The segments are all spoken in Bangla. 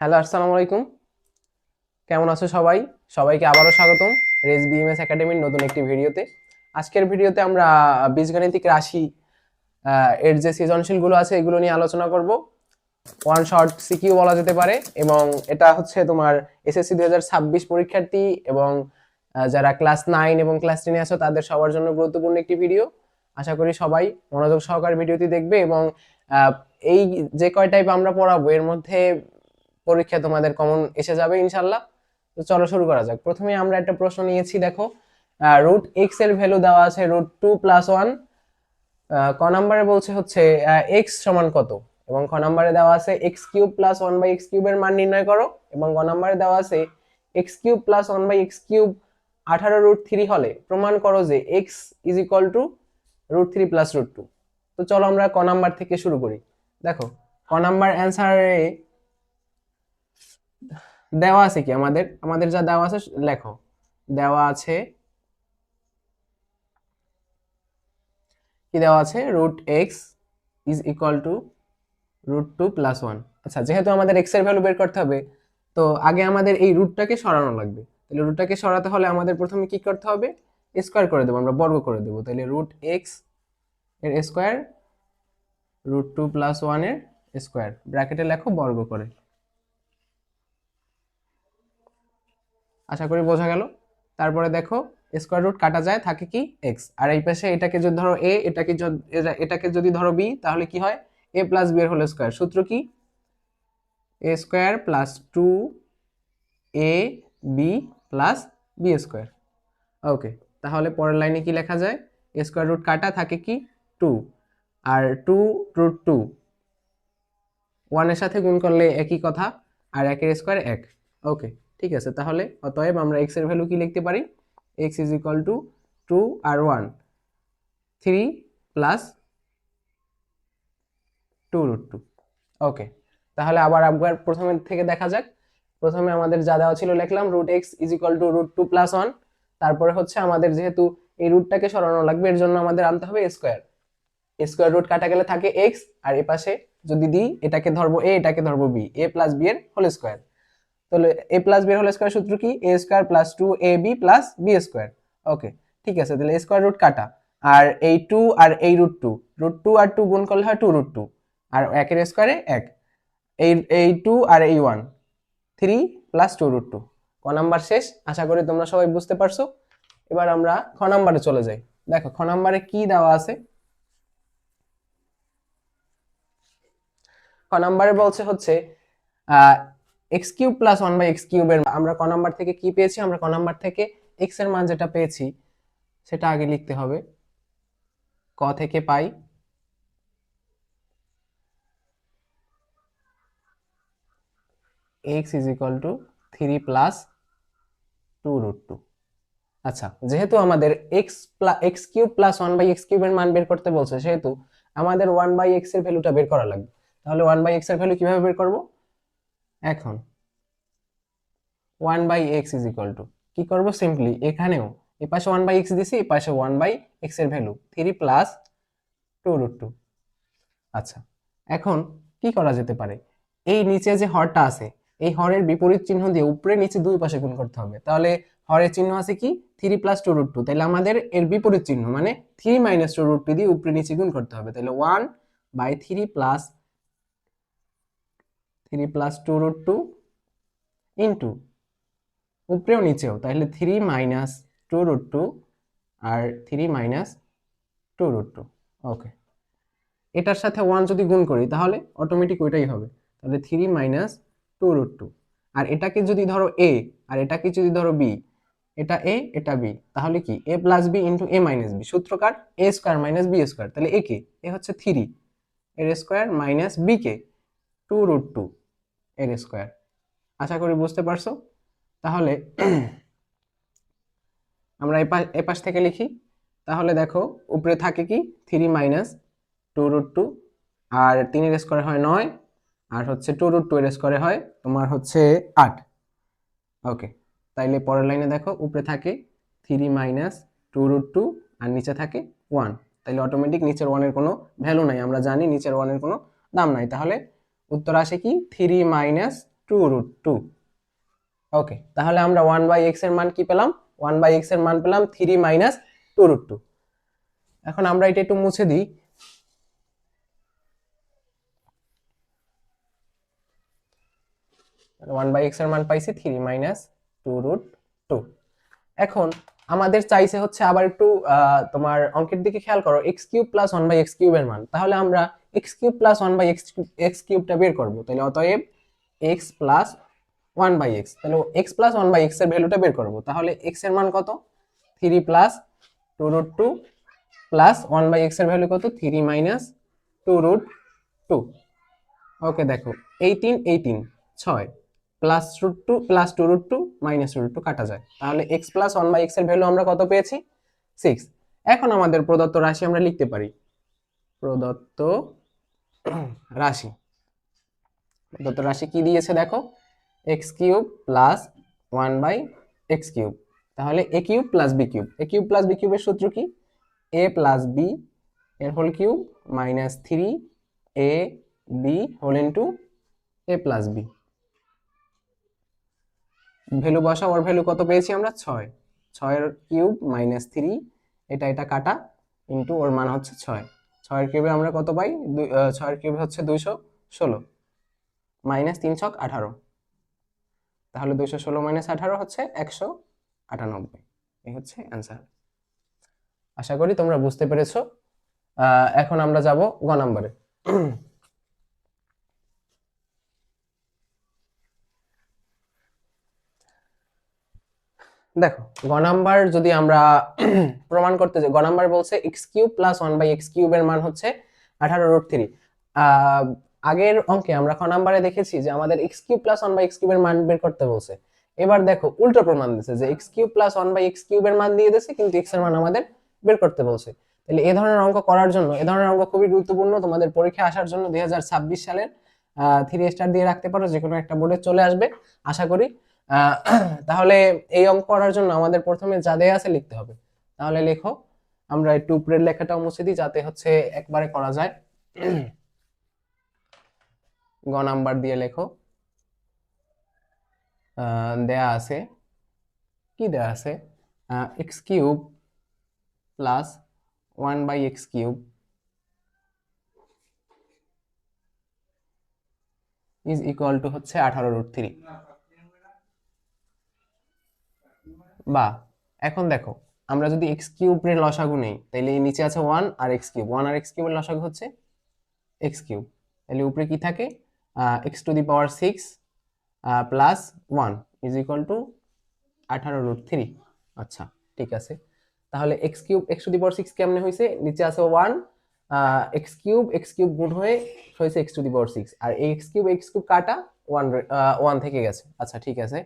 হ্যালো, আসসালামু আলাইকুম। কেমন আছো সবাই? সবাইকে আবারও স্বাগতম রেস বিএমএস একাডেমির নতুন একটি ভিডিওতে। আজকের ভিডিওতে আমরা বীজগাণিতিক রাশি এর যে সৃজনশীলগুলো আছে এগুলো নিয়ে আলোচনা করব। ওয়ান শর্ট সিকিউ বলা যেতে পারে, এবং এটা হচ্ছে তোমার এসএসসি 2026 পরীক্ষার্থী এবং যারা ক্লাস 9 এবং ক্লাস 10 আছো তাদের সবার জন্য গুরুত্বপূর্ণ একটি ভিডিও। আশা করি সবাই মনোযোগ সহকারে ভিডিওটি দেখবে, এবং আহ, এই যে কয় টাইপ আমরা পড়াবো এর মধ্যে পরীক্ষা তোমাদের কমন এসে যাবে ইনশাল্লাহ। তো চলো শুরু করা যাক। প্রথমে আমরা একটা প্রশ্ন নিয়েছি, দেখো রুট এক্স এর ভ্যালু দেওয়া আছে √2 + 1। ক নাম্বারে বলছে হচ্ছে এক্স সমান কত, এবং খ নাম্বারে দেওয়া আছে x³ + 1/x³ এর মান নির্ণয় করো, এবং গ নাম্বারে দেওয়া আছে x³ + 1/x³ 18√3 হলে প্রমাণ করো যে x √3 + √2। তো চলো আমরা ক নাম্বার থেকে শুরু করি। দেখো, ক নাম্বার অ্যান্সারে দেওয়া আছে কি, আমাদের আমাদের যা দেওয়া আছে লেখো। দেওয়া আছে কি, দেওয়া আছে √x = √2 + 1। আচ্ছা, যেহেতু আমাদের x এর ভ্যালু বের করতে হবে, তো আগে আমাদের এই রুটটাকে সরানো লাগবে। তাহলে রুটটাকে সরাতে হলে আমাদের প্রথমে কি করতে হবে, স্কোয়ার করে দেবো, আমরা বর্গ করে দেবো। তাহলে √x এর স্কোয়ার √2 + 1 এর স্কোয়ার, ব্র্যাকেটে লেখো বর্গ করে। আশা করি বোঝা গেল। তারপরে দেখো, স্কোয়ার রুট কাটা যায়, থাকে কি এক্স, আর এই পাশে এটাকে যদি ধরো এ, এটাকে যদি ধরো বি, তাহলে কি হয়, a + b এর হোল স্কোয়ার। সূত্র কি, a² + 2ab + b²। ওকে, তাহলে পরের লাইনে কি লেখা যায়, স্কোয়ার রুট কাটা, থাকে কি 2, আর 2√2 1 এর সাথে গুণ করলে একই কথা, আর 1 এর স্কোয়ার 1। ওকে, ঠিক আছে। তাহলে অতএব আমরা x এর ভ্যালু কি লিখতে পারি, x = 2 আর 1 3 + 2√2। ওকে, তাহলে আবার প্রথমে থেকে দেখা যাক। প্রথমে আমাদের যা দেওয়া ছিল লিখলাম √x = √2 + 1। তারপরে হচ্ছে আমাদের যেহেতু এই রুটটাকে সরানো লাগবে, এর জন্য আমাদের আনতে হবে স্কোয়ার। স্কোয়ার রুট কাটা গেলে থাকে x, আর এ পাশে যদি দিই, এটাকে ধরবো a, এটাকে ধরবো b, a + b এর হোল স্কোয়ার। তাহলে a + b এর হোল স্কোয়ার সূত্র কি, a² + 2ab + b²। ওকে, ঠিক আছে। তাহলে স্কোয়ার রুট কাটা, আর এই 2 আর এই √2 আর 2 গুণ করলে হয় 2√2, আর 1 এর স্কোয়ারে 1, এই এই 2 আর এই 1 3 + 2√2। ক নাম্বার শেষ। আশা করি তোমরা সবাই বুঝতে পারছো। এবার আমরা খ নাম্বারে চলে যাই। দেখো, খ নাম্বারে কি দেওয়া আছে। ক নাম্বারে বলছে হচ্ছে x³ + 1/x³ এর, আমরা ক নাম্বার থেকে কি পেয়েছি, আমরা ক নাম্বার থেকে x এর মান যেটা পেয়েছি সেটা আগে লিখতে হবে। ক থেকে পাই x = 3 + 2√2। আচ্ছা, যেহেতু আমাদের x³ + 1/x³ এর মান বের করতে বলছে, সেহেতু আমাদের 1/x এর ভ্যালুটা বের করা লাগবে। তাহলে 1/x এর ভ্যালু কিভাবে বের করব, এখন 1/x = কি করব, সিম্পলি এখানেও এই পাশে 1/x দিছি, এই পাশে 1/x এর ভ্যালু 3 + 2√2। আচ্ছা, এখন কি করা যেতে পারে, এই নিচে যে হরটা আছে, এই হরের বিপরীত চিহ্ন দিয়ে উপরে নিচে দুই পাশে গুণ করতে হবে। তাহলে হরের চিহ্ন আছে কি 3 + 2√2, তাহলে আমাদের এর বিপরীত চিহ্ন মানে 3 - 2√2 দিয়ে উপরে নিচে গুণ করতে হবে। তাহলে 1/3 + 2√2 ইন্টু উপরেও নিচেও, তাহলে 3 - 2√2 আর 3 - 2√2। ওকে, এটার সাথে 1 যদি গুণ করি তাহলে অটোমেটিক ওইটাই হবে। তাহলে 3 - 2√2, আর এটাকে যদি ধরো a, আর এটাকে যদি ধরো b, এটা a এটা b, তাহলে কি a + b * a - b। সূত্রকার a² - b²। তাহলে a কে, a হচ্ছে 3 এর স্কোয়ার মাইনাস b কে 2√2 এর স্কোয়ার। আশা করি বুঝতে পারছো। তাহলে আমরা এপাশ থেকে লিখি। তাহলে দেখো, উপরে থাকে কি 3 - 2√2, আর 3 এর স্কোয়ার হয় 9, আর হচ্ছে 2√2 এর স্কোয়ারে হয় তোমার হচ্ছে 8। ওকে, তাইলে পরের লাইনে দেখো, উপরে থাকে 3 - 2√2 আর নিচে থাকে 1। তাইলে অটোমেটিক নিচের 1 এর কোনো ভ্যালু নাই, আমরা জানি নিচের 1 এর কোনো দাম নাই। তাহলে উত্তর আসে কি 3 - 2√2। ওকে, তাহলে আমরা 1/x এর মান কি পেলাম? 1/x এর মান পেলাম 3 মাইনাস 2√2। এখন আমরা এটা একটু মুছে দিই। 1/x এর মান পাইছি 3 মাইনাস 2√2। এখন আমাদের চাইছে হচ্ছে আবার একটু তোমার অঙ্কের দিকে খেয়াল করো, x কিউব প্লাস 1/x কিউবের মান। তাহলে আমরা x কিউব প্লাস 1/x কিউবটা বের করব। তাহলে অতএব x প্লাস 1/x, তাহলে x প্লাস 1/x এর ভ্যালুটা বের করব। তাহলে x এর মান কত? 3 প্লাস 2√2 প্লাস 1/x এর ভ্যালু কত? 3 মাইনাস 2√2। ওকে, দেখো 18 18 6 প্লাস √2 প্লাস 2√2 মাইনাস √2 কাটা যায়। তাহলে x প্লাস 1/x এর ভ্যালু আমরা কত পেয়েছি? 6। এখন আমাদের প্রদত্ত রাশি আমরা লিখতে পারি। প্রদত্ত রাশি কি দিয়েছে দেখো, x cube plus 1/x cube. তাহলে a cube plus b cube, a cube plus b কিউবের সূত্র কি? a প্লাস b এর whole cube minus 3ab whole into a plus b। Value বসা, ওর ভ্যালু কত পেয়েছি আমরা? 6। 6 এর কিউব মাইনাস 3, এটা কাটা, ইনটু ওর মান হচ্ছে 6। 6 এর কিউবে আমরা কত পাই? 6 এর কিউবে হচ্ছে 216 মাইনাস 3 ছক 18। তাহলে 216 মাইনাস 18 হচ্ছে 198। এই হচ্ছে অ্যান্সার। আশা করি তোমরা বুঝতে পেরেছো। এখন আমরা যাব গ নম্বরে। দেখো গ নাম্বার যদি আমরা প্রমাণ করতে যাই, গ নাম্বার বলছে এক্স কিউব প্লাস 1/x কিউবের মান হচ্ছে 18√3। আগের অঙ্কে আমরা খ নাম্বারে দেখেছি যে আমাদের এক্স কিউব প্লাস 1/x কিউবের মান বের করতে বলছে। এবার দেখো উল্টো প্রমাণ দিচ্ছে যে এক্স কিউব প্লাস 1/x কিউবের মান দিয়ে দিয়েছে, কিন্তু এক্স এর মান আমাদের বের করতে বলছে। তাহলে এই ধরনের অঙ্ক করার জন্য, এই ধরনের অঙ্ক খুবই গুরুত্বপূর্ণ তোমাদের পরীক্ষা আসার জন্য। 2026 সালের 3 স্টার দিয়ে রাখতে পারো, যে কোনো একটা বোর্ডে চলে আসবে আশা করি। তাহলে এই অঙ্ক করার জন্য আমাদের প্রথমে যা দেয়া আছে লিখতে হবে। তাহলে লেখো, আমরা একটু উপরের লেখাটাও মুছে দিই যাতে হচ্ছে একবারে করা যায়। গ নাম্বার দিয়ে লেখো, দেয়া আছে, কি দেয়া আছে? X cube plus 1/x cube is equal two হচ্ছে 18√3। বা এখন দেখো, আমরা যদি এক্স কিউবের লসাগু নেই, তাহলে এই নিচে আছে 1 আর এক্স কিউব, 1 আর এক্স কিউবের লসাগু হচ্ছে এক্স কিউব। তাহলে উপরে কি থাকে? x⁻6 plus 1 is equal two 18√3। আচ্ছা, ঠিক আছে। তাহলে এক্স কিউব x⁻6 কেমনে হয়েছে? নিচে আছে 1, এক্স কিউব গুণ হয়ে হয়েছে x⁻6, আর এই এক্স কিউব কাটা 1 থেকে গেছে। আচ্ছা, ঠিক আছে।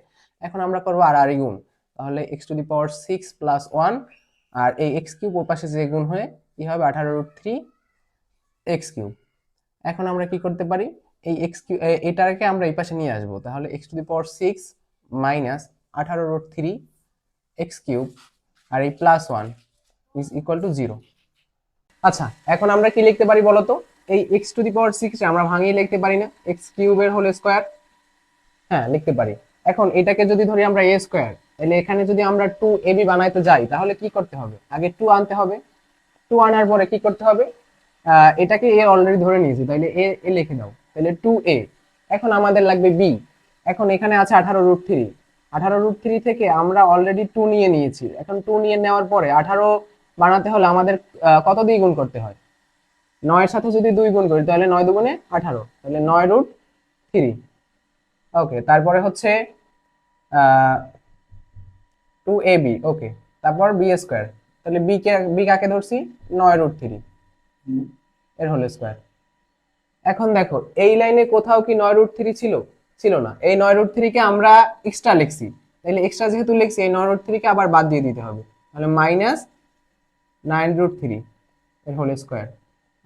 এখন আমরা করবো আর গুণ। তাহলে x⁻6 প্লাস 1 আর এই এক্স কিউব ওর পাশে যে গুণ হয়ে কি হবে? 18√3 এক্স কিউব। এখন আমরা কি করতে পারি? এই এক্স কিউব এটাকে আমরা এই পাশে নিয়ে আসবো। তাহলে x⁻6 মাইনাস 18√3 এক্স কিউব আর এই প্লাস 1 ইজ ইকুয়াল টু 0। আচ্ছা, এখন আমরা কি লিখতে পারি বলতো? এই x⁻6 আমরা ভাঙিয়ে লিখতে পারি না? এক্স কিউবের হোল স্কয়ার, হ্যাঁ লিখতে পারি। এখন এটাকে যদি ধরি আমরা a স্কয়ার, তাহলে এখানে যদি আমরা 2ab বানাইতে যাই তাহলে কি করতে হবে? আগে 2 আনতে হবে। 2 আনার পরে কি করতে হবে? এটাকে a অলরেডি ধরে নিয়েছি, তাহলে a লিখে দাও। তাহলে 2a। এখন আমাদের লাগবে b। এখন এখানে আছে 18√3। 18√3 থেকে আমরা অলরেডি 2 নিয়ে নিয়েছি। এখন 2 নিয়ে নেওয়ার পরে 18 বানাতে হলে আমাদের কত দিয়ে গুণ করতে হয়? 9 এর সাথে যদি 2 গুণ করি তাহলে 9 দুগুণে 18, তাহলে 9√3। ওকে, তারপরে হচ্ছে 2ab। ওকে, তারপর b স্কয়ার। তাহলে b কাকে ধরছি? 9√3 এর হোল স্কয়ার। এখন দেখো এই লাইনে কোথাও কি 9√3 ছিল? ছিল না। এই 9√3 কে আমরা এক্সট্রা লিখছি। তাহলে এক্সট্রা যেহেতু লিখছি, এই 9√3 কে আবার বাদ দিয়ে দিতে হবে। তাহলে মাইনাস 9√3 এর হোল স্কয়ার।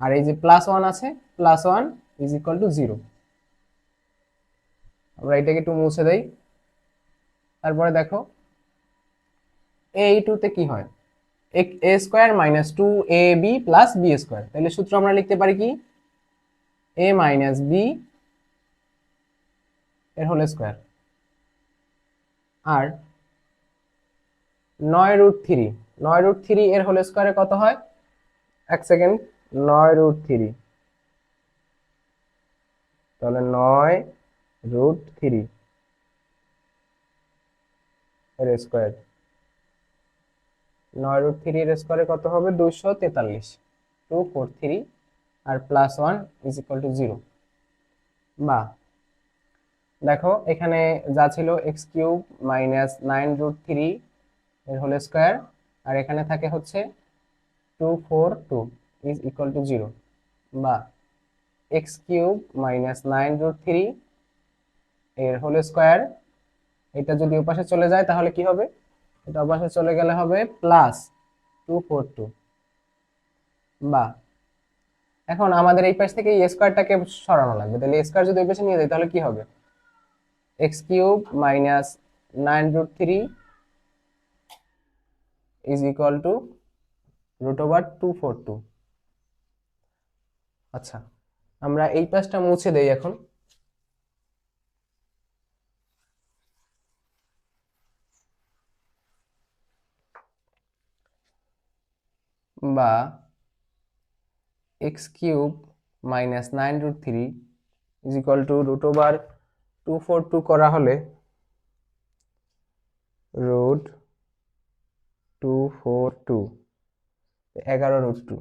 আর এই যে প্লাস 1 আছে, প্লাস 1 ইজ ইকুয়াল টু 0। আমরা এটাকে একটু মুছে দেই। তারপরে দেখো এই 2 তে কি হয়? a square minus 2ab plus b square. তাহলে সূত্র আমরা লিখতে পারি কি? a মাইনাস b এর হোল স্কোয়ার, আর 9√3, 9√3 এর হোল স্কোয়ারে কত হয়, এক সেকেন্ড, 9√3, তাহলে 9√3 এর স্কোয়ার, 9√3 এর স্কোয়ারে কত হবে, 243, 243, আর +1 = 0। বা দেখো এখানে যা ছিল x³ - 9√3 এর হোল স্কোয়ার, আর এখানে থাকে হচ্ছে 242 = 0। বা x³ - 9√3 এর হোল স্কোয়ার, এটা যদি ওপাশে চলে যায় তাহলে কি হবে, এটা ওপাশে চলে গেলে হবে +242। বা এখন আমাদের এই পাশ থেকে এই স্কোয়ারটাকে সরানো লাগবে, তাহলে স্কোয়ার যদি ওই পাশে নিয়ে যায় তাহলে কি হবে, x³ - 9√3 = √242। আচ্ছা, আমরা এই পাশটা মুছে দেই এখন। বা x³ - 9√3 = √242 করা হলে √242 11√2।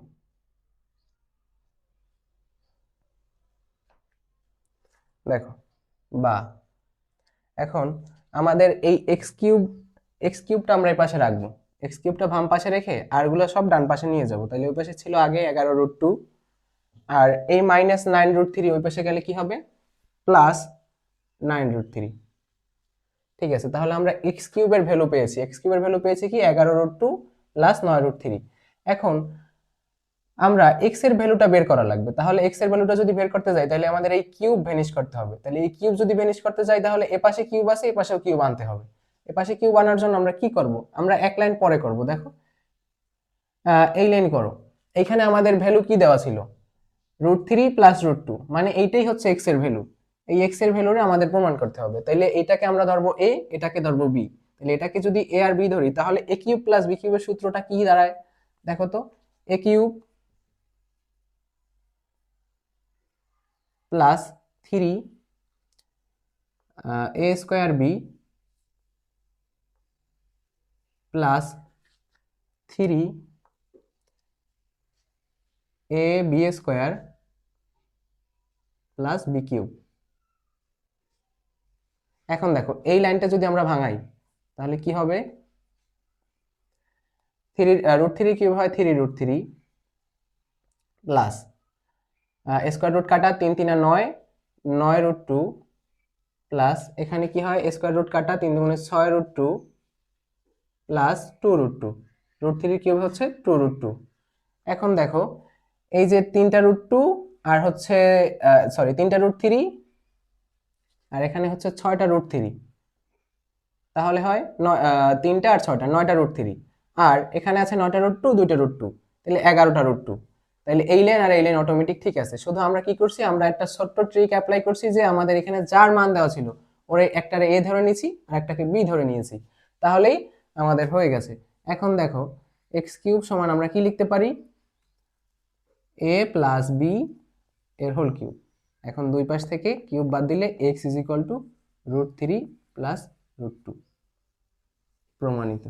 দেখো, বা এখন আমাদের এই x³ আমরা এই পাশে রাখবো, x³ বাম পাশে রেখে আরগুলো সব ডান পাশে নিয়ে যাব, তাহলে ওই পাশে ছিল আগে 11√2, আর এই -9√3 ওই পাশে গেলে কি হবে, +9√3। ঠিক আছে, তাহলে আমরা x³ এর ভ্যালু পেয়েছি, x³ এর ভ্যালু পেয়েছি কি 11√2 + 9√3। এখন আমরা x এর ভ্যালুটা বের করা লাগবে, তাহলে x এর ভ্যালুটা যদি বের করতে যাই তাহলে আমাদের এই কিউব ভ্যানিশ করতে হবে, তাহলে এই কিউব যদি ভ্যানিশ করতে যাই তাহলে এপাশে কিউব আছে, এপাশেও কিউব আনতে হবে। এপাশে কিউব আনার জন্য আমরা কি করব, আমরা এক লাইন পরে করব। দেখো এই লাইন করো, এইখানে আমাদের ভ্যালু কি দেওয়া ছিল, √3 + √2, মানে এইটাই হচ্ছে x এর ভ্যালু। এই x এর ভ্যালুরে আমাদের প্রমাণ করতে হবে, তাইলে এটাকে আমরা ধরবো a, এটাকে ধরবো b। তাহলে এটাকে যদি a আর b ধরি তাহলে a³ + b³ এর সূত্রটা কি দাঁড়ায়, দেখো তো, a³ + 3 a² b + 3 ab² + b³। এখন দেখো এই লাইনটা যদি আমরা ভাঙাই তাহলে কি হবে, √3³ হয় 3√3 প্লাস স্কোয়ার রুট কাটা 3 3 9, 9√2 প্লাস এখানে কি হয়, স্কোয়ার রুট কাটা 3 2 6√2 প্লাস 2√2, √3³ হচ্ছে 2√2। এখন দেখো এই যে 3টা √2 আর হচ্ছে সরি 3টা √3 আর এখানে হচ্ছে 6টা √3, তাহলে হয় 3টা আর 6টা 9টা √3, আর এখানে আছে 9টা √2 2টা √2, তাহলে 11টা √2। তাহলে এই লাইন আর এই লাইন অটোমেটিক ঠিক আছে, শুধু আমরা কি করছি, আমরা একটা ছোট্ট ট্রিক অ্যাপ্লাই করছি যে আমাদের এখানে যার মান দেওয়া ছিল ওরে একটারে a ধরে নিয়েছি আর একটাকে b ধরে নিয়েছি, তাহলেই আমাদের হয়ে গেছে। এখন দেখো x³ সমান আমরা কি লিখতে পারি, a + b এর হোল কিউব। এখন দুই পাশ থেকে কিউব বাদ দিলে x = √3 + √2, প্রমাণিত।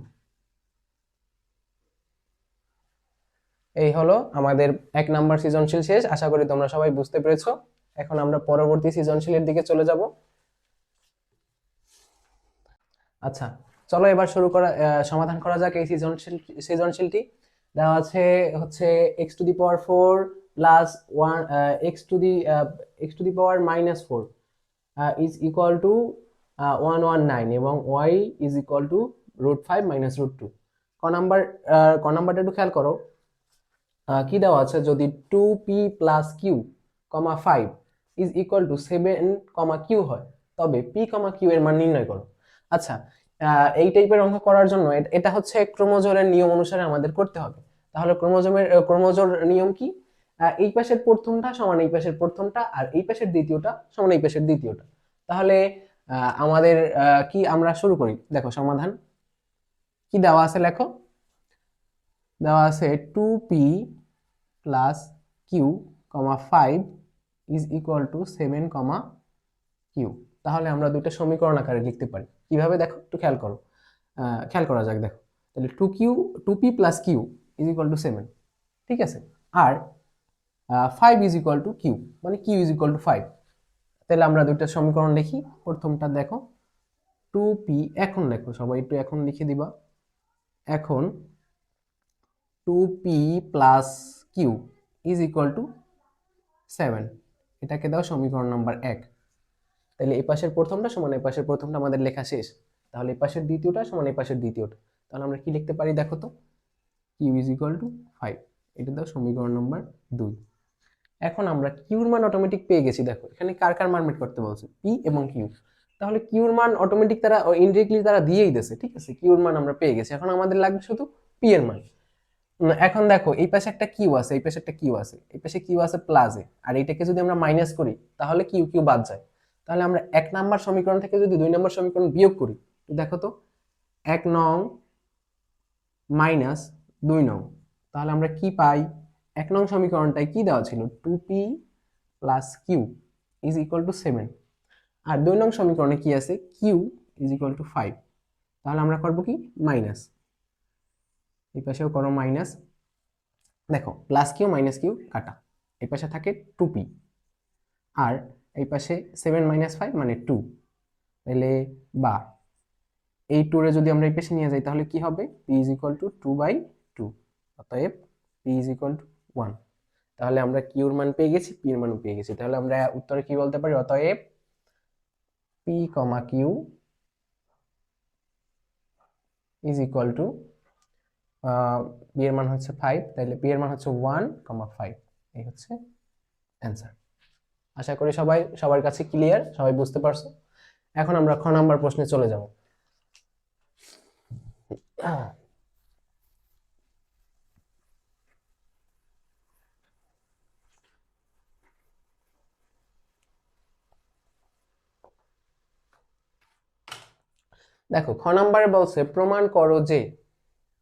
এই হলো আমাদের 1 নাম্বার সৃজনশীল শেষ, আশা করি তোমরা সবাই বুঝতে পেরেছো। এখন আমরা পরবর্তী সৃজনশীলের দিকে চলে যাব। আচ্ছা, চলো এবার শুরু করা সমাধান করা যাক এই সৃজনশীলটি। দেওয়া আছে হচ্ছে x⁴ plus 1 x⁻⁻4 is equal to 119 এবং y ইজ ইকুয়াল টু √5 - √2। ক নাম্বারটা একটু খেয়াল করো, কি দেওয়া আছে, যদি 2p + q, 5 is equal to 7, q হয় তবে p, q এর মান নির্ণয় করো। আচ্ছা, এই টাইপের অঙ্ক করার জন্য এটা হচ্ছে ক্রোমোজোরের নিয়ম অনুসারে আমাদের করতে হবে। তাহলে ক্রোমোজোর নিয়ম কি, এই পাশের প্রথমটা সমান এই পাশের প্রথমটা, আর এই পাশের দ্বিতীয়টা সমান এই পাশের দ্বিতীয়টা। তাহলে আমাদের কি আমরা শুরু করি, দেখো সমাধান কি দেওয়া আছে লেখো। দেওয়া আছে 2p plus Q comma 5 is equal to 7 comma Q. তাহলে আমরা দুটো সমীকরণ আকারে লিখতে পারি। কিভাবে দেখো একটু খেয়াল করো, খেয়াল করা যাক। দেখো তাহলে 2p plus Q is equal to 7, ঠিক আছে, আর 5 ইজ ইকুয়াল টু কিউ, মানে কিউ ইজ ইকুয়াল টু 5। তাহলে আমরা দুইটা সমীকরণ লিখি। প্রথমটা দেখো 2p, এখন লেখো সবাই একটু এখন লিখে দিবা। এখন 2p plus Q is equal to 7, এটাকে দাও সমীকরণ নাম্বার 1। তাহলে এই পাশের প্রথমটা সমান এই পাশের প্রথমটা আমাদের লেখা শেষ। তাহলে এই পাশের দ্বিতীয়টা সমান এই পাশের দ্বিতীয়টা। তাহলে আমরা কি লিখতে পারি দেখো তো, কিউ ইজ ইকুয়াল টু 5, এটা দাও সমীকরণ নাম্বার 2। এখন আমরা কিউর মান অটোমেটিক পেয়ে গেছি। দেখো এখানে কার কার মান বের করতে বলছে, পি এবং কিউ। তাহলে কিউর মান অটোমেটিক তারা ইনডিরেক্টলি তারা দিয়েই দিয়েছে, ঠিক আছে, কিউর মান আমরা পেয়ে গেছি। এখন আমাদের লাগবে শুধু পি এর মান। এখন দেখো এই পাশে একটা কিউ আছে, এই পাশে একটা কিউ আছে, এই পাশে কিউ আছে প্লাসে, আর এইটাকে যদি আমরা মাইনাস করি তাহলে কিউ কিউ বাদ যায়। তাহলে আমরা 1 নাম্বার সমীকরণ থেকে যদি 2 নাম্বার সমীকরণ বিয়োগ করি, তো দেখো তো 1 নং মাইনাস 2 নং, তাহলে আমরা কি পাই, 1 নং সমীকরণটায় কি দেওয়া ছিল, 2p plus Q is equal to 7, আর 2 নং সমীকরণে কি আছে, কিউ ইজ ইকুয়াল টু 5। তাহলে আমরা করব কি, মাইনাস, এই পাশেও করো মাইনাস। দেখো প্লাস কিউ মাইনাস কিউ কাটা, এই পাশে থাকে 2p, আর এই পাশে 7 মাইনাস 5 মানে 2। তাহলে বা এই 2 রে যদি আমরা এই পাশে নিয়ে যাই তাহলে কি হবে, p ইজ ইকুয়াল টু 2/2, অতএব p ইজ ইকুয়াল টু 1। তাহলে আমরা কিউর মান পেয়ে গেছি, পি এর মানও পেয়ে গেছি। তাহলে আমরা উত্তরে কি বলতে পারি, অতএব P comma Q is equal to, B এর মান হচ্ছে 5, তাহলে বি এর মান হচ্ছে 1,5। এই হচ্ছে অ্যান্সার। আশা করি সবার কাছে ক্লিয়ার, সবাই বুঝতে পারছো। এখন আমরা খ নাম্বার প্রশ্নে চলে যাব। দেখো খ নাম্বারে বলছে প্রমাণ করো যে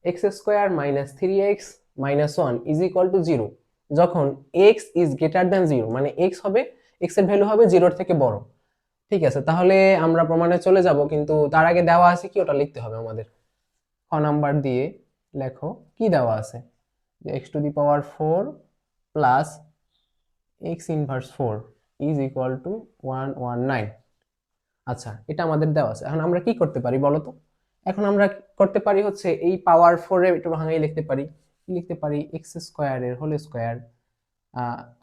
x square minus 3x minus 1 is equal two 0 যখন x ইজ গ্রেটার দ্যান 0, মানে x হবে, x এর ভ্যালু হবে 0 থেকে বড়। ঠিক আছে, তাহলে আমরা প্রমাণে চলে যাব, কিন্তু তার আগে দেওয়া আছে কি ওটা লিখতে হবে আমাদের। খ নাম্বার দিয়ে লেখো কি দেওয়া আছে, যে x two the power 4 plus x inverse 4 is equal to 119। আচ্ছা, এটা আমাদের দেওয়া আছে। এখন আমরা কি করতে পারি বলো তো। এখন আমরা করতে পারি হচ্ছে এই পাওয়ার 4 এর একটু ভাঙাই লিখতে পারি। কি লিখতে পারি, এক্স স্কোয়ার এর হোল স্কোয়ার।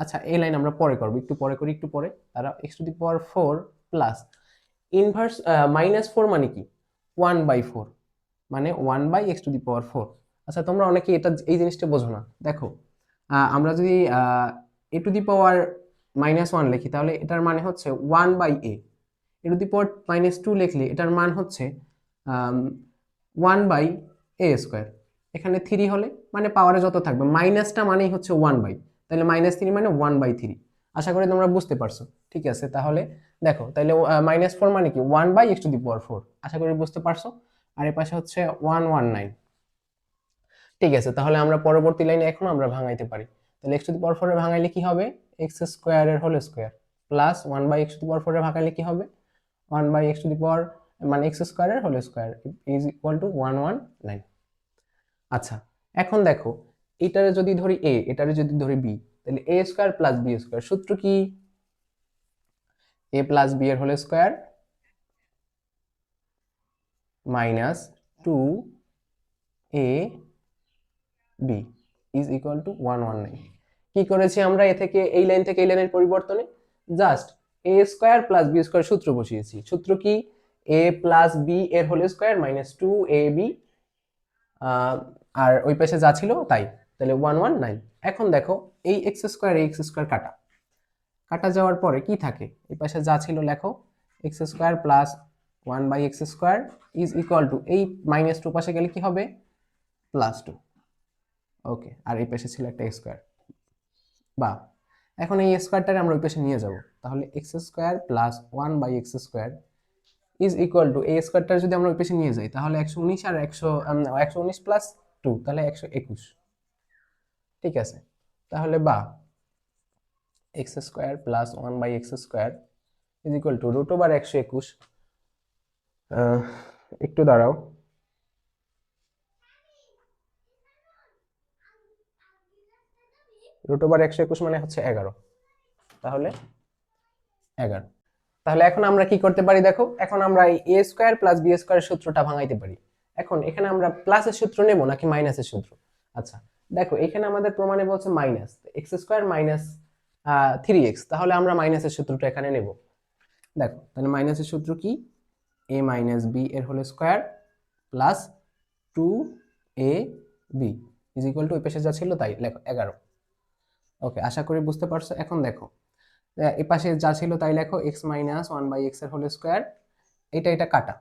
আচ্ছা এই লাইন আমরা পরে করবো, একটু পরে করি, একটু পরে। তারা x two the power 4 plus inverse minus 4 মানে কি, 1/4, মানে 1/x টু দি পাওয়ার 4। আচ্ছা তোমরা অনেকে এটা এই জিনিসটা বোঝো না। দেখো আমরা যদি এ টু দি পাওয়ার -1 লিখি তাহলে এটার মানে হচ্ছে 1/a। এ টু দি পাওয়ার -2 লিখলে এটার মান হচ্ছে 1/a²। এখানে 3 হলে মানে পাওয়ারে যত থাকবে মাইনাসটা মানেই হচ্ছে 1/, তাহলে -3 মানে 1/3। আশা করি তোমরা বুঝতে পারছো। ঠিক আছে, তাহলে দেখো তাহলে -4 মানে কি 1/x টু দি পাওয়ার 4, আশা করি বুঝতে পারছো। আর এর পাশে হচ্ছে 119। ঠিক আছে, তাহলে আমরা পরবর্তী লাইনে এখন আমরা ভাঙাইতে পারি। তাহলে x টু দি পাওয়ার 4 এর ভাঙাইলে কি হবে, x স্কয়ার এর whole square plus 1/x to the power 4 এর ভাঙাইলে কি হবে, 1/x টু দি পাওয়ার মানে x স্কয়ার এর whole square is equal to 119। আচ্ছা এখন দেখো এটারে যদি ধরি a, এটারে যদি ধরি b, তাহলে a square plus b square সূত্র কি, a প্লাস b এর whole square minus 2a b is equal to 119। কি করেছি আমরা, এ থেকে এই লাইন থেকে এই লাইনের পরিবর্তনে just a square plus b square সূত্র বসিয়েছি। সূত্র কি, a প্লাস b এর হোল স্কয়ার মাইনাস 2ab, আর ওই পাশে যা ছিল তাই, তাহলে 119। এখন দেখো এই এক্স স্কয়ার এই এক্স স্কয়ার কাটা, কাটা যাওয়ার পরে কি থাকে, এই পাশে যা ছিল লেখো, x square plus 1/x square is equal two, এই -2 পাশে গেলে কি হবে, +2। ওকে, আর এই পাশে ছিল একটা স্কয়ার, বা এখন এই স্কয়ারটারে আমরা ওই পাশে নিয়ে যাব, তাহলে X square plus 1/x square is equal to A স্কোয়ারটা যদি আমরা ওই পাশে নিয়ে যাই তাহলে 119 আর 119 প্লাস 2 তাহলে 121। ঠিক আছে, তাহলে বা X square plus 1/x square is equal to root over 121। একটু দাঁড়াও, রুট ওভার 121 মানে হচ্ছে 11, তাহলে 11। তাহলে এখন আমরা কি করতে পারি দেখো, এখন আমরা এই এ স্কোয়ার প্লাস বি স্কোয়ারের সূত্রটা ভাঙাইতে পারি। এখন এখানে আমরা প্লাসের সূত্র নেব নাকি মাইনাসের সূত্র? আচ্ছা দেখো, এখানে আমাদের প্রমাণে বলছে minus, x square minus 3x, তাহলে আমরা মাইনাসের সূত্রটা এখানে নেব। দেখো তাহলে মাইনাসের সূত্র কি, এ মাইনাস বি এর whole square plus 2ab is equal to ওই পাশে যা ছিল তাই লেখো 11। ওকে, আশা করি বুঝতে পারছো। এখন দেখো এই পাশে যা ছিল তাই লেখো, এক্স মাইনাস 1/x এর হোল স্কোয়ার, এটা কাটা,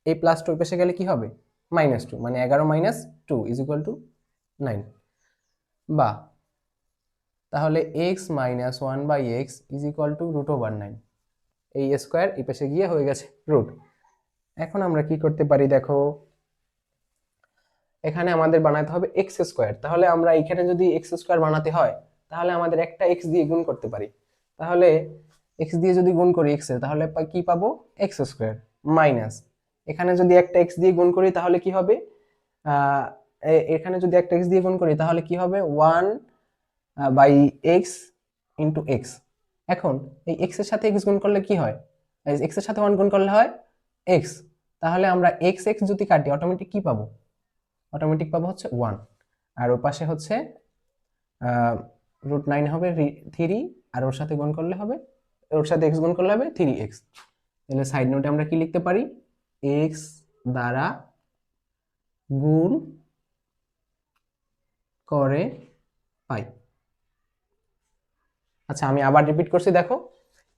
এই প্লাস টু পাশে গেলে কি হবে, -2, মানে 11 মাইনাস 2 ইজ ইকুয়াল টু 9। বা তাহলে X minus 1/x is equal to root over 9, এই স্কোয়ার এই পাশে গিয়ে হয়ে গেছে রুট। এখন আমরা কি করতে পারি দেখো, এখানে আমাদের বানাতে হবে এক্স স্কোয়ার, তাহলে আমরা এখানে যদি এক্স স্কোয়ার বানাতে হয় তাহলে আমাদের একটা এক্স দিয়ে গুণ করতে পারি। তাহলে এক্স দিয়ে যদি গুণ করি এক্স এর, তাহলে কি পাবো, এক্স স্কোয়ার মাইনাস, এখানে যদি একটা এক্স দিয়ে গুণ করি তাহলে কি হবে, এখানে যদি একটা এক্স দিয়ে গুণ করি তাহলে কি হবে, 1/x ইন্টু এক্স। এখন এই এক্স এর সাথে এক্স গুণ করলে কি হয়, এক্স এর সাথে 1 গুণ করলে হয় এক্স, তাহলে আমরা এক্স এক্স যদি কাটি অটোমেটিক কি পাবো, অটোমেটিক পাবো হচ্ছে 1, আর ওর পাশে হচ্ছে √9 হবে 3, আর ওর সাথে গুণ করলে হবে, ওর সাথে এক্স গুণ করলে হবে 3x। তাহলে সাইড নোটে আমরা কি লিখতে পারি, এক্স দ্বারা গুণ করে পাই। আচ্ছা আমি আবার রিপিট করছি, দেখো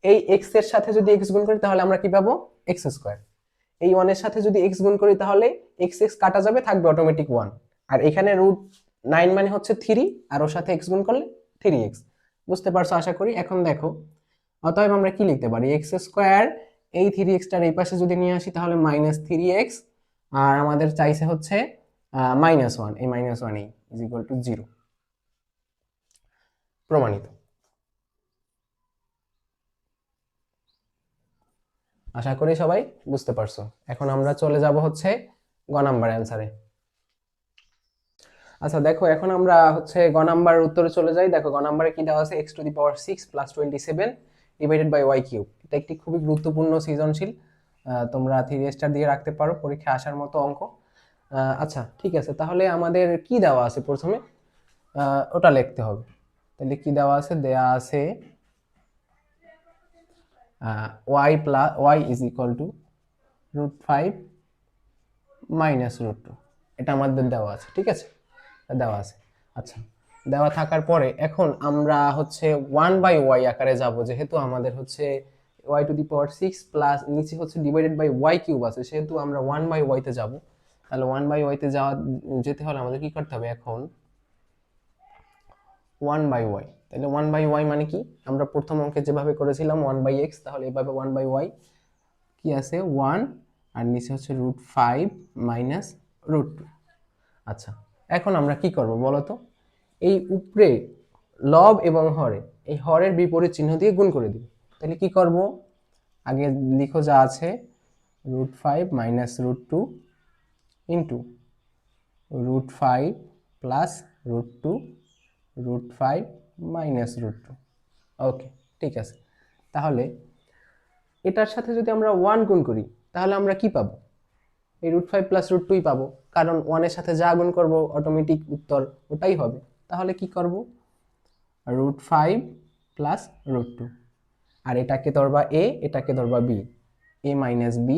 এই এক্স এর সাথে যদি এক্স গুণ করি তাহলে আমরা কি পাবো, এক্স স্কোয়ার। এই 1 এর সাথে যদি এক্স গুণ করি তাহলে এক্স এক্স কাটা যাবে, থাকবে অটোমেটিক 1, আর এখানে √9 মানে হচ্ছে 3, আর ওর সাথে এক্স গুণ করলে 3x। বুঝতে পারছো আশা করি। এখন দেখো, অতএব আমরা কি লিখতে পারি, এক্স স্কোয়ার এই 3x-টার এই পাশে যদি নিয়ে আসি তাহলে -3x, আর আমাদের চাইছে হচ্ছে -1, এই -1 ইজ ইকুয়াল টু 0। প্রমাণিত। আশা করি সবাই বুঝতে পারছো। এখন আমরা চলে যাব হচ্ছে গ নাম্বার অ্যান্সারে। আচ্ছা দেখো, এখন আমরা হচ্ছে গ নাম্বার উত্তরে চলে যাই। দেখো গ নাম্বারে কি দেওয়া আছে, x⁻6 + 27 ডিভাইডেড বাই y³। এটা একটি খুবই গুরুত্বপূর্ণ সৃজনশীল, তোমরা 3 স্টার দিয়ে রাখতে পারো, পরীক্ষা আসার মতো অঙ্ক। আচ্ছা ঠিক আছে, তাহলে আমাদের কি দেওয়া আছে প্রথমে ওটা লিখতে হবে। তাহলে কি দেওয়া আছে, দেয়া আছে y is equal to √5 minus √2, এটা আমাদের দেওয়া আছে। ঠিক আছে, দেওয়া আছে। আচ্ছা, দেওয়া থাকার পরে এখন আমরা হচ্ছে 1/y আকারে যাব, যেহেতু আমাদের হচ্ছে y⁻6 প্লাস নিচে হচ্ছে ডিভাইডেড বাই y³ আছে, সেহেতু আমরা 1/y তে যাব। তাহলে 1/y তে যেতে হলে আমাদের কি করতে হবে, এখন 1/y। তাহলে 1/y মানে কি, আমরা প্রথম অঙ্কে যেভাবে করেছিলাম 1/x, তাহলে এভাবে 1/y কি আছে 1, আর নিচে হচ্ছে √5 মাইনাস √2। আচ্ছা, এখন আমরা কি করব বলো তো, এই উপরে লব এবং হরে, এই হরের বিপরীত চিহ্ন দিয়ে গুণ করে দিব। তাহলে কি করব, আগে লিখো যা আছে, √5 মাইনাস √2 ইন্টু √5 প্লাস √2 √5 মাইনাস √2। ওকে ঠিক আছে, তাহলে এটার সাথে যদি আমরা 1 গুণ করি তাহলে আমরা কি পাবো, এই √5 প্লাস √2ই পাবো, কারণ 1 এর সাথে যা গুণ করব অটোমেটিক উত্তর ওটাই হবে। তাহলে কি করব, √5 প্লাস √2, আর এটাকে ধরবা a, এটাকে ধরবা b, a minus b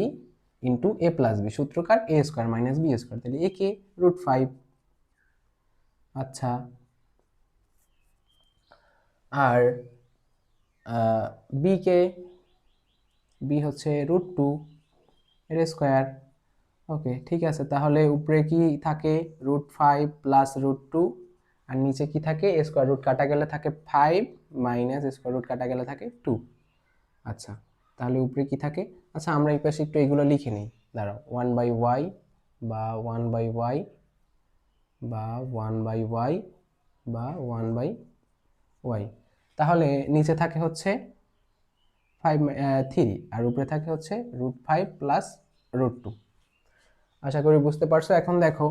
into a plus b, সূত্রকার a square minus b square, তাহলে a কে √5। আচ্ছা, আর b কে, b হচ্ছে √2 এর স্কোয়ার। ওকে ঠিক আছে, তাহলে উপরে কি থাকে, √5 প্লাস √2, আর নিচে কি থাকে, স্কোয়ার রুট কাটা গেলে থাকে 5 মাইনাস স্কোয়ার রুট কাটা গেলে থাকে 2। আচ্ছা, তাহলে উপরে কি থাকে? আচ্ছা আমরা এই পাশে একটু এগুলো লিখে নিই, দাঁড়াও। 1/y বা 1/y বা 1/y বা 1/y, তাহলে নিচে থাকে হচ্ছে 3 আর উপরে থাকে হচ্ছে √5 প্লাস √2। আশা করি বুঝতে পারছো। এখন দেখো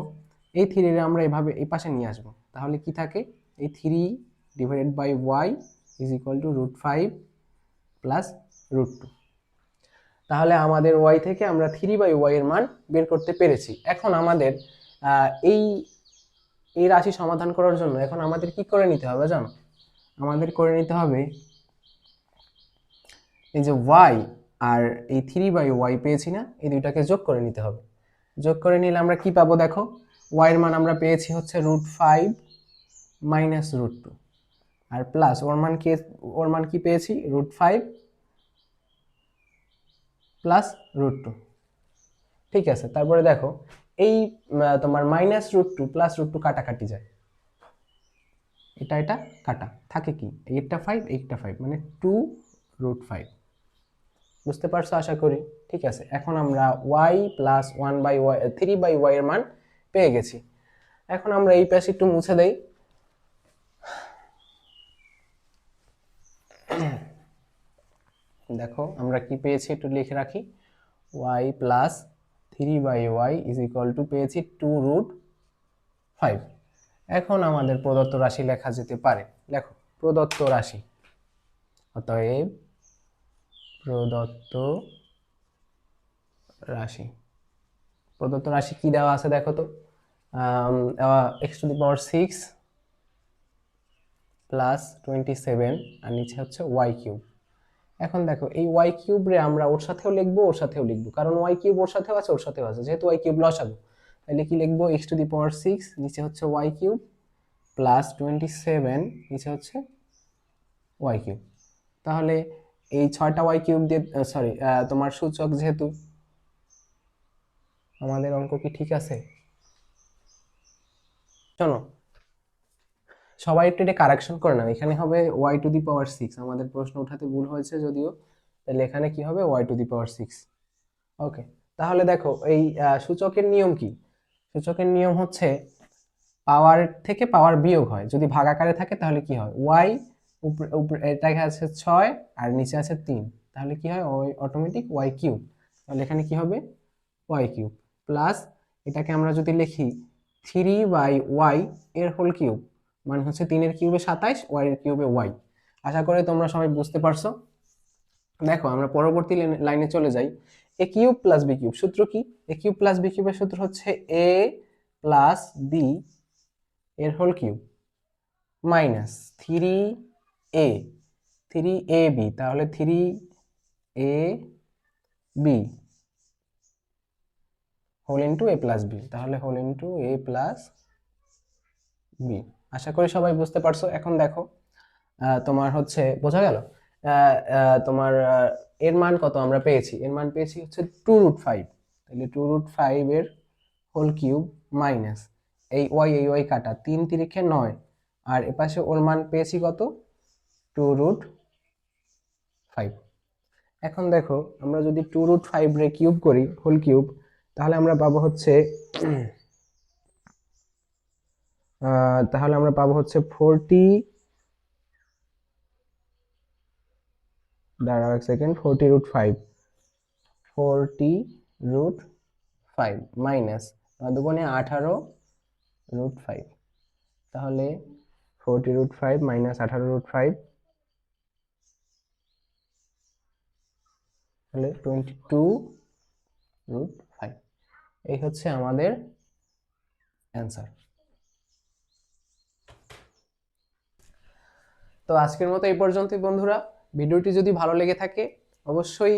এই 3 আমরা এভাবে এই পাশে নিয়ে আসবো, তাহলে কি থাকে? এই 3 divided by y is equal to √5 plus √2। তাহলে আমাদের y থেকে আমরা 3/y এর মান বের করতে পেরেছি। এখন আমাদের এই এই রাশি সমাধান করার জন্য এখন আমাদের কি করে নিতে হবে জানো? আমাদের করে নিতে হবে এই যে y আর এই 3/y পেয়েছি না, এই দুইটাকে যোগ করে নিতে হবে। যোগ করে নিলে আমরা কি পাবো দেখো? y এর মান আমরা পেয়েছি হচ্ছে √5 মাইনাস √2 আর প্লাস ওর মান কি পেয়েছি? √5 প্লাস √2। ঠিক আছে, তারপরে দেখো এই তোমার মাইনাস √2 প্লাস √2 কাটাকাটি যায়, এটা কাটা থাকে কি? এইটা 5 এইটা 5 মানে 2√5। বুঝতে পারছো আশা করি? ঠিক আছে, এখন আমরা y প্লাস 1/y 3/y এর মান পেয়ে গেছি। এখন আমরা এই পাশে একটু মুছে দেই। দেখো আমরা কি পেয়েছি একটু লিখে রাখি। y plus 3/y is equal two পেয়েছি 2√5। এখন আমাদের প্রদত্ত রাশি লেখা যেতে পারে। দেখো প্রদত্ত রাশি, অতএব প্রদত্ত রাশি কি দেওয়া আছে দেখো তো? x⁶ প্লাস 27 আর নিচে হচ্ছে y³। এখন দেখো এই y³ রে আমরা ওর সাথেও লিখবো ওর সাথেও লিখবো, কারণ y³ ওর সাথেও আছে ওর সাথেও আছে, যেহেতু y³ লসাগু। তাহলে কি লিখবো? x⁶ নিচে হচ্ছে y³ প্লাস 27 নিচে হচ্ছে y³। তাহলে এই 6টা y³ দিয়ে সরি তোমার সূচক যেহেতু, আমাদের অঙ্ক কি ঠিক আছে? শোনো সবাই একটু এটা কারেকশন করে নাও, এখানে হবে y⁶। আমাদের প্রশ্ন উঠাতে ভুল হয়েছে যদিও, তাহলে এখানে কি হবে? y⁶। ওকে, তাহলে দেখো এই সূচকের নিয়ম কি? সূচকের নিয়ম হচ্ছে পাওয়ার থেকে পাওয়ার বিয়োগ হয়। যদি ভাগাকারে থাকে তাহলে কি হয়? y উপরে এটা আছে 6 আর নিচে আছে 3, তাহলে কি হয়? Automatic y³। তাহলে এখানে কি হবে? y³ প্লাস এটাকে আমরা যদি লিখি 3/y এর হোল কিউব, মানে হচ্ছে 3 এর কিউবে 27, y এর কিউবে y। আশা করি তোমরা সবাই বুঝতে পারছো। দেখো আমরা পরবর্তী লাইনে চলে যাই। a³ প্লাস b³ সূত্র কি? a³ প্লাস b³ এর সূত্র হচ্ছে a প্লাস b এর হোল কিউব মাইনাস 3ab, তাহলে 3ab whole into a plus b, তাহলে whole into a plus b। আশা করি সবাই বুঝতে পারছো। এখন দেখো তোমার হচ্ছে বোঝা গেল তোমার এর মান কত আমরা পেয়েছি? এর মান পেয়েছি হচ্ছে 2√5। তাহলে 2√5 এর হোল কিউব মাইনাস এই y কাটা 3 তিরিখে 9 আর এপাশে ওর মান পেয়েছি কত? 2√5। এখন দেখো আমরা যদি 2√5 রে কিউব করি হোল কিউব, তাহলে আমরা পাবো হচ্ছে 40, দাঁড়াও এক সেকেন্ড, 40√5 মাইনাস 2 18√5, তাহলে 40√5 মাইনাস 18√5 তাহলে 22√5। এই হচ্ছে আমাদের অ্যান্সার। তো আজকের মতো এই পর্যন্তই বন্ধুরা। ভিডিওটি যদি ভালো লেগে থাকে অবশ্যই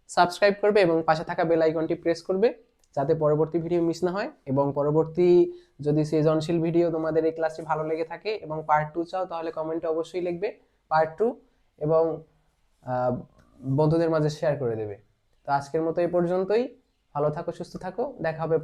সাবস্ক্রাইব করবে এবং পাশে থাকা বেল আইকনটি প্রেস করবে, যাতে পরবর্তী ভিডিও মিস না হয়। এবং পরবর্তী যদি সৃজনশীল ভিডিও তোমাদের এই ক্লাসটি ভালো লেগে থাকে এবং পার্ট 2 চাও, তাহলে কমেন্টে অবশ্যই লিখবে পার্ট 2 এবং বন্ধুদের মাঝে শেয়ার করে দেবে। তো আজকের মতো এই পর্যন্তই। ভালো থাকো, সুস্থ থাকো, দেখা হবে।